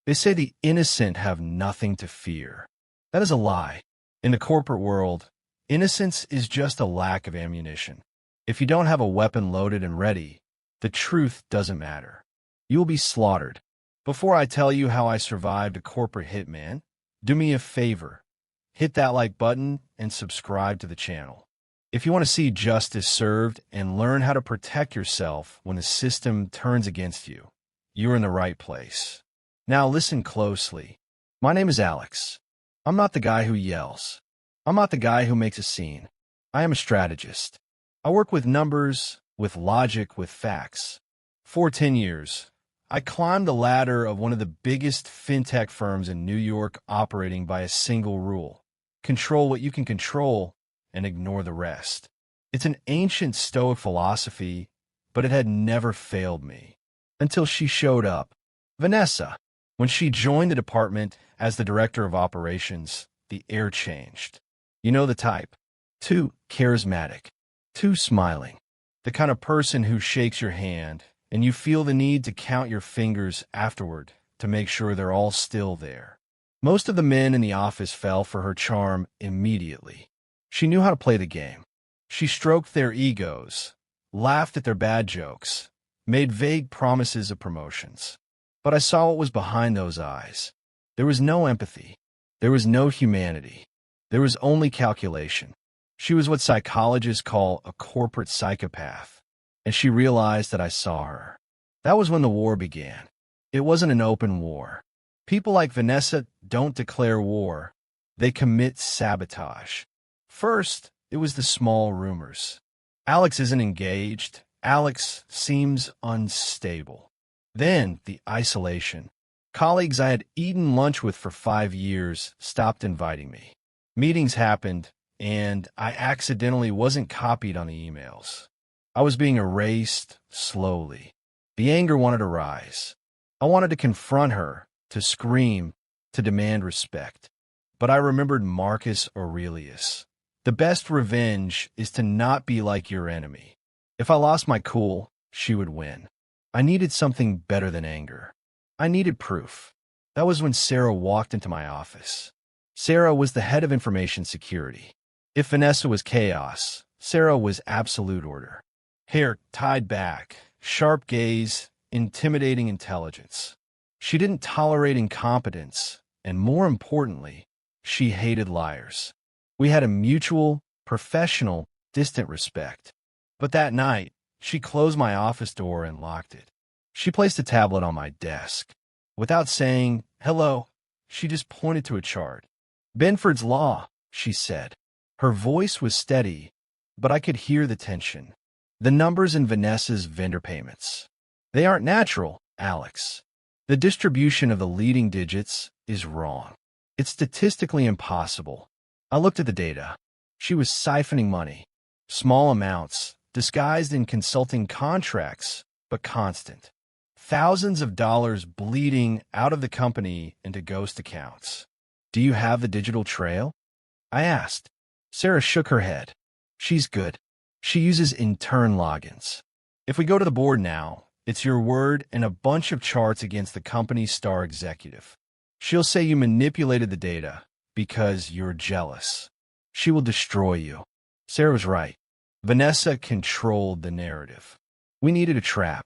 They say the innocent have nothing to fear. That is a lie. In the corporate world, innocence is just a lack of ammunition. If you don't have a weapon loaded and ready, the truth doesn't matter. You will be slaughtered. Before I tell you how I survived a corporate hitman, do me a favor. Hit that like button and subscribe to the channel. If you want to see justice served and learn how to protect yourself when the system turns against you, you're in the right place. Now listen closely. My name is Alex. I'm not the guy who yells. I'm not the guy who makes a scene. I am a strategist. I work with numbers, with logic, with facts. For 10 years, I climbed the ladder of one of the biggest fintech firms in New York, operating by a single rule: control what you can control and ignore the rest. It's an ancient Stoic philosophy, but it had never failed me. Until she showed up. Vanessa. When she joined the department as the director of operations, the air changed. You know the type. Too charismatic. Too smiling. The kind of person who shakes your hand, and you feel the need to count your fingers afterward to make sure they're all still there. Most of the men in the office fell for her charm immediately. She knew how to play the game. She stroked their egos, laughed at their bad jokes, made vague promises of promotions. But I saw what was behind those eyes. There was no empathy. There was no humanity. There was only calculation. She was what psychologists call a corporate psychopath, and she realized that I saw her. That was when the war began. It wasn't an open war. People like Vanessa don't declare war. They commit sabotage. First, it was the small rumors. Alex isn't engaged. Alex seems unstable. Then, the isolation. Colleagues I had eaten lunch with for 5 years stopped inviting me. Meetings happened, and I accidentally wasn't copied on the emails. I was being erased slowly. The anger wanted to rise. I wanted to confront her, to scream, to demand respect. But I remembered Marcus Aurelius. The best revenge is to not be like your enemy. If I lost my cool, she would win. I needed something better than anger. I needed proof. That was when Sarah walked into my office. Sarah was the head of information security. If Vanessa was chaos, Sarah was absolute order. Hair tied back, sharp gaze, intimidating intelligence. She didn't tolerate incompetence, and more importantly, she hated liars. We had a mutual, professional, distant respect. But that night, she closed my office door and locked it. She placed a tablet on my desk. Without saying, hello, she just pointed to a chart. Benford's law, she said. Her voice was steady, but I could hear the tension. The numbers in Vanessa's vendor payments. They aren't natural, Alex. The distribution of the leading digits is wrong. It's statistically impossible. I looked at the data. She was siphoning money. Small amounts, disguised in consulting contracts, but constant. Thousands of dollars bleeding out of the company into ghost accounts. Do you have the digital trail? I asked. Sarah shook her head. She's good. She uses intern logins. If we go to the board now, it's your word and a bunch of charts against the company's star executive. She'll say you manipulated the data because you're jealous. She will destroy you. Sarah was right. Vanessa controlled the narrative. We needed a trap.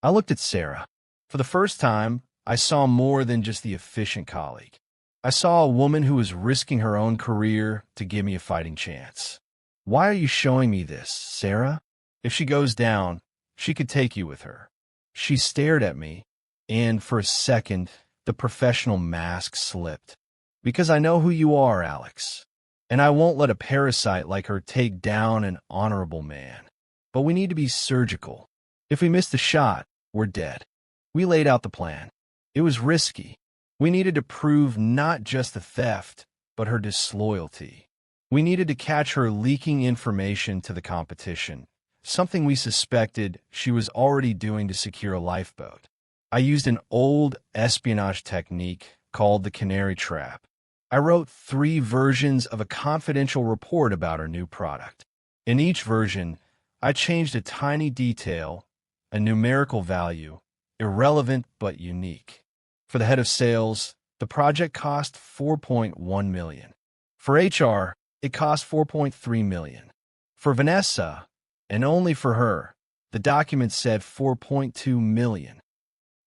I looked at Sarah. For the first time, I saw more than just the efficient colleague. I saw a woman who was risking her own career to give me a fighting chance. Why are you showing me this, Sarah? If she goes down, she could take you with her. She stared at me, and for a second, the professional mask slipped. Because I know who you are, Alex. And I won't let a parasite like her take down an honorable man. But we need to be surgical. If we miss the shot, we're dead. We laid out the plan. It was risky. We needed to prove not just the theft, but her disloyalty. We needed to catch her leaking information to the competition, something we suspected she was already doing to secure a lifeboat. I used an old espionage technique called the Canary Trap. I wrote 3 versions of a confidential report about our new product. In each version, I changed a tiny detail, a numerical value, irrelevant but unique. For the head of sales, the project cost $4.1 million. For HR, it cost $4.3 million. For Vanessa, and only for her, the document said $4.2 million.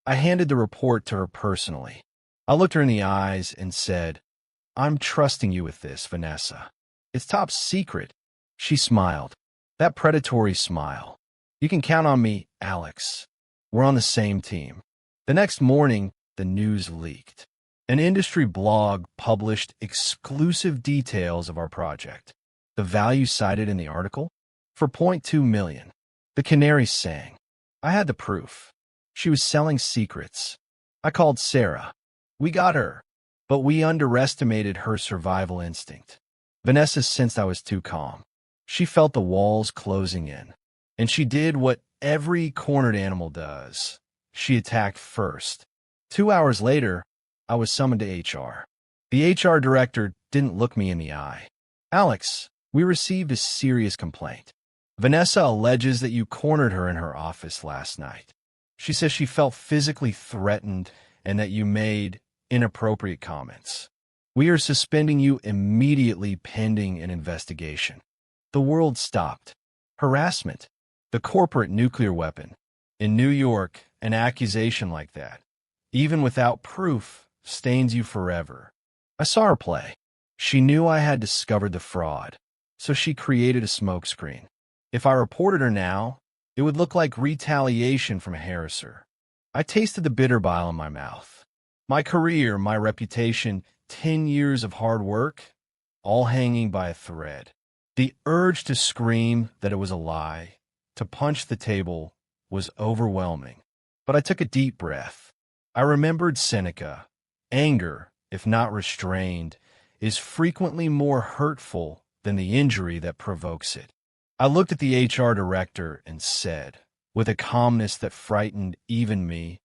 I handed the report to her personally. I looked her in the eyes and said, "I'm trusting you with this, Vanessa. It's top secret." She smiled. That predatory smile. "You can count on me, Alex. We're on the same team." The next morning, the news leaked. An industry blog published exclusive details of our project. The value cited in the article? $4.2 million. The Canary sang. I had the proof. She was selling secrets. I called Sarah. We got her, but we underestimated her survival instinct. Vanessa sensed I was too calm. She felt the walls closing in, and she did what every cornered animal does. She attacked first. 2 hours later, I was summoned to HR. The HR director didn't look me in the eye. "Alex, we received a serious complaint. Vanessa alleges that you cornered her in her office last night. She says she felt physically threatened and that you made inappropriate comments. We are suspending you immediately pending an investigation." The world stopped. Harassment, the corporate nuclear weapon. In New York, an accusation like that, even without proof, stains you forever. I saw her play. She knew I had discovered the fraud, so she created a smokescreen. If I reported her now, it would look like retaliation from a harasser. I tasted the bitter bile in my mouth. My career, my reputation, 10 years of hard work, all hanging by a thread. The urge to scream that it was a lie, to punch the table, was overwhelming. But I took a deep breath. I remembered Seneca. Anger, if not restrained, is frequently more hurtful than the injury that provokes it. I looked at the HR director and said, with a calmness that frightened even me,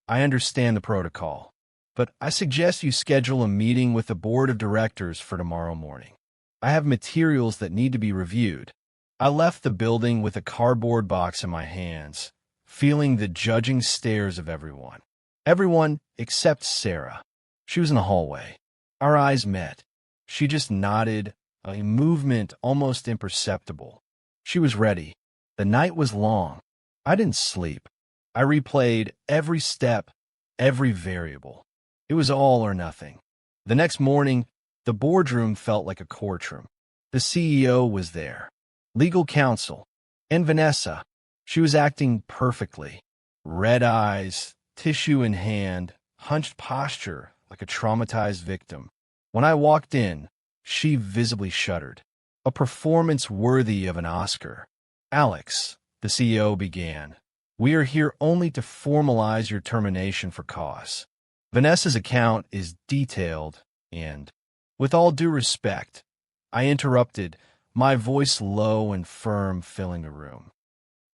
"I understand the protocol, but I suggest you schedule a meeting with the board of directors for tomorrow morning. I have materials that need to be reviewed." I left the building with a cardboard box in my hands, feeling the judging stares of everyone. Everyone except Sarah. She was in the hallway. Our eyes met. She just nodded, a movement almost imperceptible. She was ready. The night was long. I didn't sleep. I replayed every step, every variable. It was all or nothing. The next morning, the boardroom felt like a courtroom. The CEO was there, legal counsel, and Vanessa. She was acting perfectly. Red eyes, tissue in hand, hunched posture like a traumatized victim. When I walked in, she visibly shuddered. A performance worthy of an Oscar. "Alex," the CEO began, "we are here only to formalize your termination for cause. Vanessa's account is detailed and, with all due respect," I interrupted, my voice low and firm filling the room.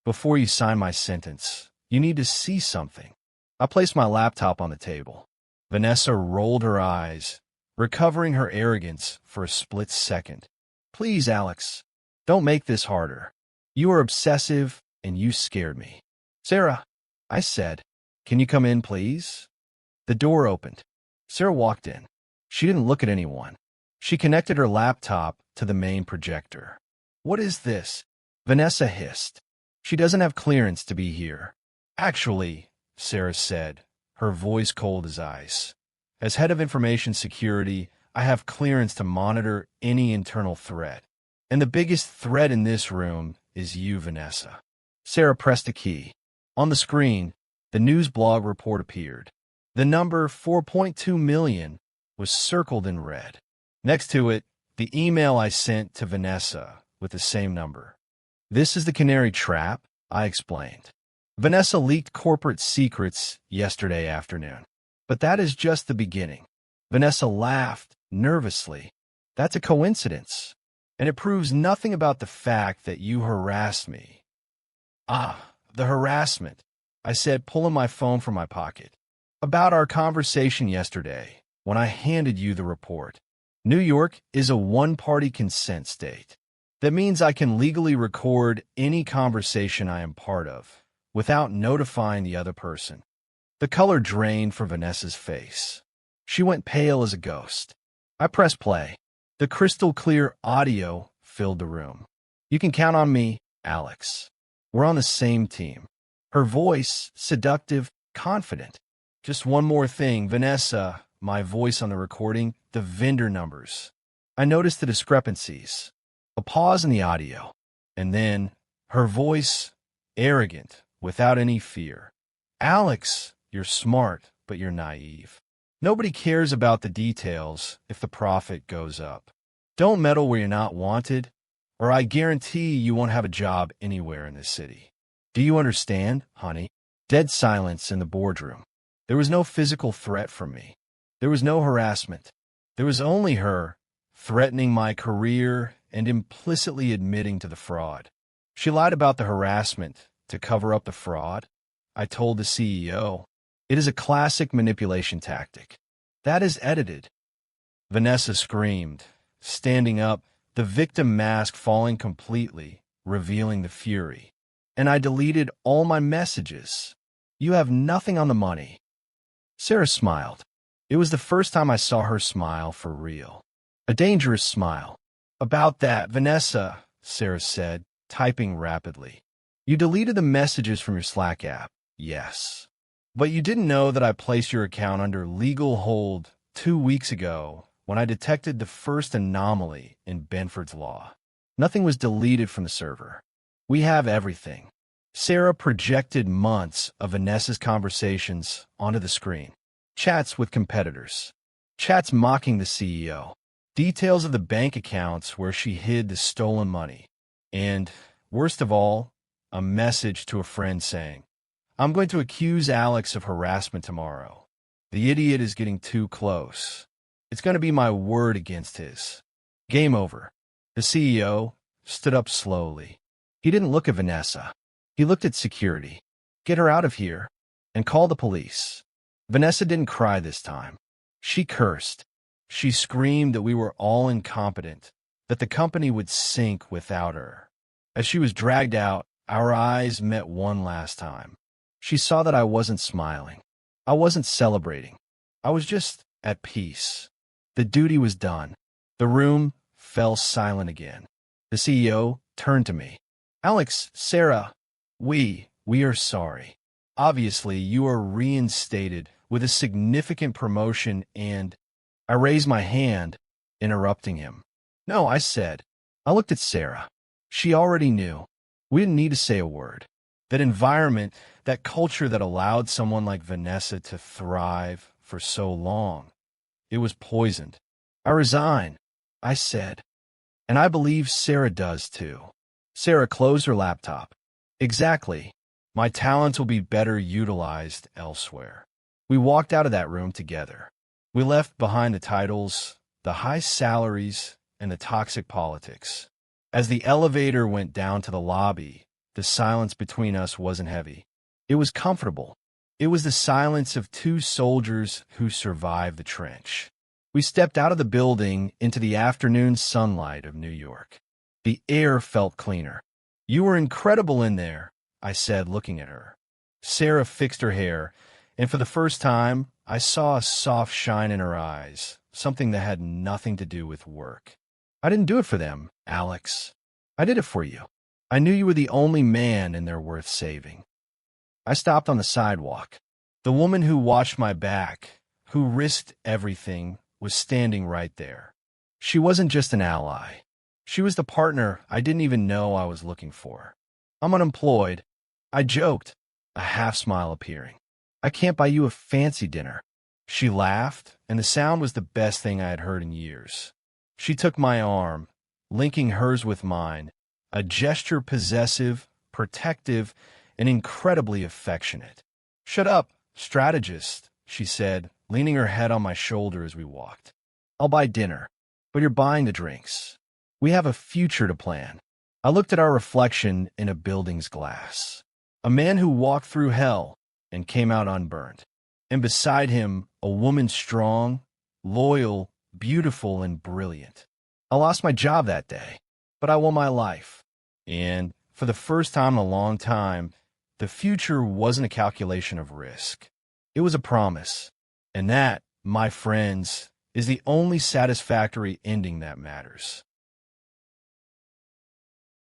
"Before you sign my sentence, you need to see something." I placed my laptop on the table. Vanessa rolled her eyes, recovering her arrogance for a split second. "Please, Alex, don't make this harder. You are obsessive, and you scared me." "Sarah," I said, "can you come in, please?" The door opened. Sarah walked in. She didn't look at anyone. She connected her laptop to the main projector. "What is this?" Vanessa hissed. "She doesn't have clearance to be here." "Actually," Sarah said, her voice cold as ice, "as head of information security, I have clearance to monitor any internal threat. And the biggest threat in this room is you, Vanessa." Sarah pressed a key. On the screen, the news blog report appeared. The number 4.2 million was circled in red. Next to it, the email I sent to Vanessa with the same number. "This is the Canary Trap," I explained. "Vanessa leaked corporate secrets yesterday afternoon. But that is just the beginning." Vanessa laughed nervously. "That's a coincidence, and it proves nothing about the fact that you harassed me." "Ah, the harassment," I said, pulling my phone from my pocket. "About our conversation yesterday, when I handed you the report. New York is a one-party consent state. That means I can legally record any conversation I am part of, without notifying the other person. The color drained from Vanessa's face. She went pale as a ghost. I pressed play. The crystal-clear audio filled the room. "You can count on me, Alex. We're on the same team." Her voice, seductive, confident. "Just one more thing, Vanessa," my voice on the recording, "the vendor numbers." I noticed the discrepancies. A pause in the audio. And then, her voice, arrogant, without any fear. "Alex, you're smart, but you're naive. Nobody cares about the details if the profit goes up. Don't meddle where you're not wanted, or I guarantee you won't have a job anywhere in this city. Do you understand, honey?" Dead silence in the boardroom. There was no physical threat from me. There was no harassment. There was only her, threatening my career and implicitly admitting to the fraud. She lied about the harassment to cover up the fraud. I told the CEO. It is a classic manipulation tactic. That is edited. Vanessa screamed, standing up, the victim mask falling completely, revealing the fury. And I deleted all my messages. "You have nothing on the money." Sarah smiled. It was the first time I saw her smile for real. A dangerous smile. "About that, Vanessa," Sarah said, typing rapidly. "You deleted the messages from your Slack app, yes. But you didn't know that I placed your account under legal hold 2 weeks ago when I detected the first anomaly in Benford's law. Nothing was deleted from the server. We have everything." Sarah projected months of Vanessa's conversations onto the screen. Chats with competitors. Chats mocking the CEO. Details of the bank accounts where she hid the stolen money. And, worst of all, a message to a friend saying, "I'm going to accuse Alex of harassment tomorrow. The idiot is getting too close. It's going to be my word against his." Game over. The CEO stood up slowly. He didn't look at Vanessa. He looked at security. "Get her out of here and call the police." Vanessa didn't cry this time. She cursed. She screamed that we were all incompetent, that the company would sink without her. As she was dragged out, our eyes met one last time. She saw that I wasn't smiling. I wasn't celebrating. I was just at peace. The duty was done. The room fell silent again. The CEO turned to me. "Alex, Sarah, we are sorry. Obviously, you are reinstated with a significant promotion and—" I raised my hand, interrupting him. "No," I said. I looked at Sarah. She already knew. We didn't need to say a word. That environment, that culture that allowed someone like Vanessa to thrive for so long, it was poisoned. "I resign," I said. "And I believe Sarah does too." Sarah closed her laptop. "Exactly. My talents will be better utilized elsewhere." We walked out of that room together. We left behind the titles, the high salaries, and the toxic politics. As the elevator went down to the lobby, the silence between us wasn't heavy. It was comfortable. It was the silence of two soldiers who survived the trench. We stepped out of the building into the afternoon sunlight of New York. The air felt cleaner. "You were incredible in there," I said, looking at her. Sarah fixed her hair, and for the first time, I saw a soft shine in her eyes, something that had nothing to do with work. "I didn't do it for them, Alex. I did it for you. I knew you were the only man in there worth saving." I stopped on the sidewalk. The woman who watched my back, who risked everything, was standing right there. She wasn't just an ally. She was the partner I didn't even know I was looking for. "I'm unemployed," I joked, a half-smile appearing. "I can't buy you a fancy dinner." She laughed, and the sound was the best thing I had heard in years. She took my arm, linking hers with mine, a gesture possessive, protective, and incredibly affectionate. "Shut up, strategist," she said, leaning her head on my shoulder as we walked. "I'll buy dinner, but you're buying the drinks. We have a future to plan." I looked at our reflection in a building's glass. A man who walked through hell and came out unburned. And beside him, a woman strong, loyal, beautiful, and brilliant. I lost my job that day, but I won my life. And for the first time in a long time, the future wasn't a calculation of risk. It was a promise. And that, my friends, is the only satisfactory ending that matters.